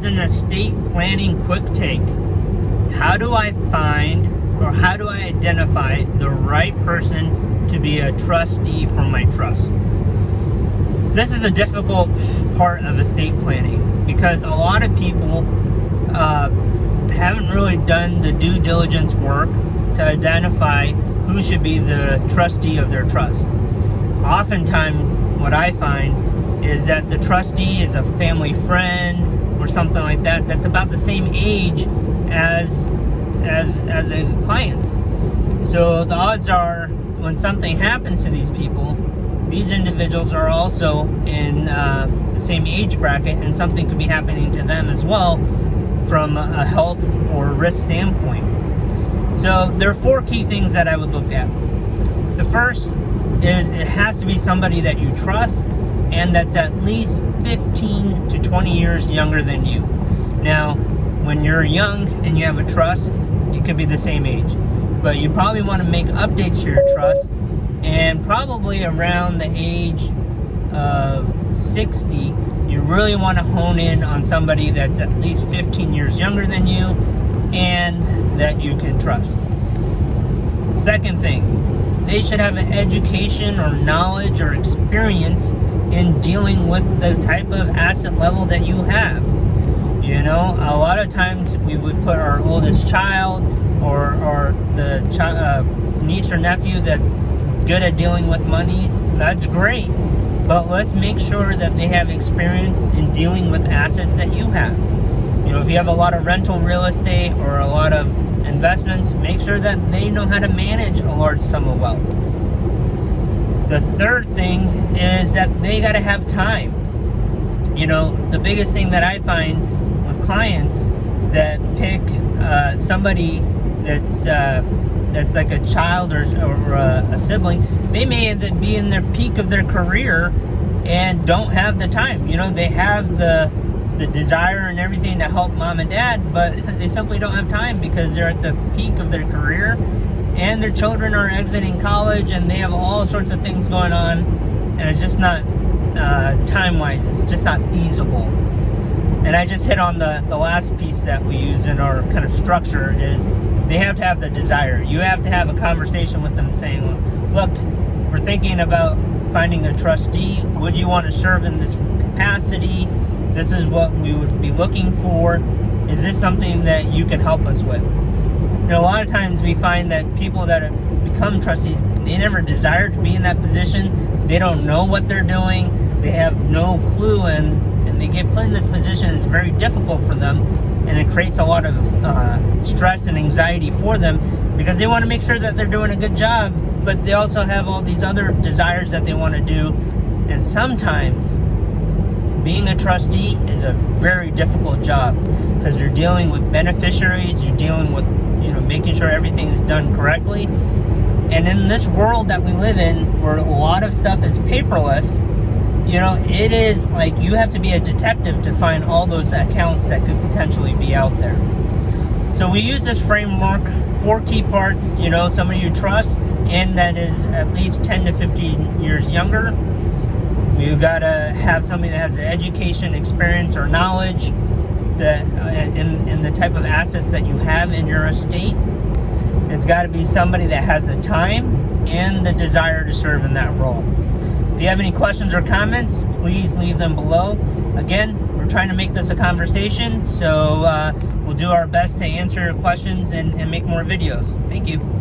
as an estate planning quick take, how do I find or how do I identify the right person to be a trustee for my trust? This is a difficult part of estate planning because a lot of people haven't really done the due diligence work to identify who should be the trustee of their trust. Oftentimes, what I find is that the trustee is a family friend or something like that that's about the same age as the clients. So the odds are when something happens to these people, these individuals are also in the same age bracket, and something could be happening to them as well from a health or risk standpoint. So there are 4 key things that I would look at. The first is it has to be somebody that you trust and that's at least 15 to 20 years younger than you. Now, when you're young and you have a trust, it could be the same age, but you probably want to make updates to your trust, and probably around the age of 60, you really want to hone in on somebody that's at least 15 years younger than you and that you can trust. Second thing, they should have an education or knowledge or experience in dealing with the type of asset level that you have. You know, a lot of times we would put our oldest child or the niece or nephew that's good at dealing with money. That's great, but let's make sure that they have experience in dealing with assets that you have. You know, if you have a lot of rental real estate or a lot of investments, make sure that they know how to manage a large sum of wealth. The third thing is that they got to have time. You know, the biggest thing that I find with clients that pick somebody that's like a child or a sibling, they may be in their peak of their career and don't have the time. You know, they have the desire and everything to help mom and dad, but they simply don't have time because they're at the peak of their career and their children are exiting college and they have all sorts of things going on, and it's just not time-wise, it's just not feasible. And I just hit on the last piece that we use in our kind of structure is they have to have the desire. You have to have a conversation with them saying, look, we're thinking about finding a trustee. Would you want to serve in this capacity? This is what we would be looking for. Is this something that you can help us with? You know, a lot of times we find that people that have become trustees, they never desire to be in that position. They don't know what they're doing. They have no clue, and they get put in this position. It's very difficult for them, and it creates a lot of stress and anxiety for them because they want to make sure that they're doing a good job, but they also have all these other desires that they want to do. And sometimes being a trustee is a very difficult job because you're dealing with beneficiaries, you're dealing with, you know, making sure everything is done correctly. And in this world that we live in, where a lot of stuff is paperless, you know, it is like you have to be a detective to find all those accounts that could potentially be out there. So we use this framework, 4 key parts, you know, somebody you trust and that is at least 10 to 15 years younger. You've got to have somebody that has the education, experience, or knowledge that in the type of assets that you have in your estate. It's got to be somebody that has the time and the desire to serve in that role. If you have any questions or comments, please leave them below. Again, we're trying to make this a conversation, so we'll do our best to answer your questions and make more videos. Thank you.